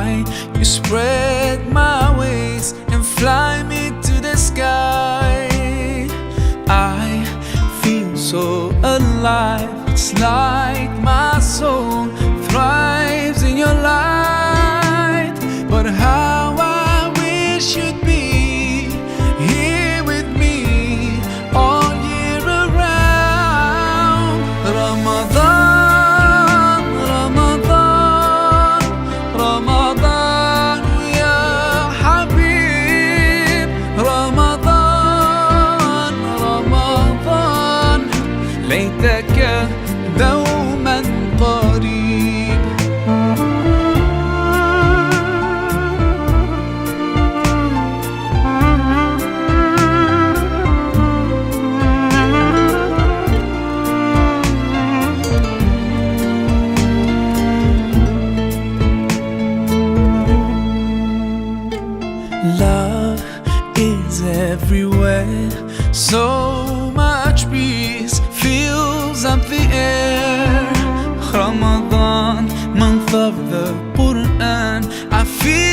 why you spread my wings and fly me to the sky. I feel so alive, it's like my soul thrives in your light. But how I wish you'd be here with me all year around. Ramadan, Ramadan, Ramadan ya Habib. Ramadan, Ramadan, ليتك دوما قريب. Love is everywhere, so much peace fills up the air. Ramadan, month of the Quran, I feel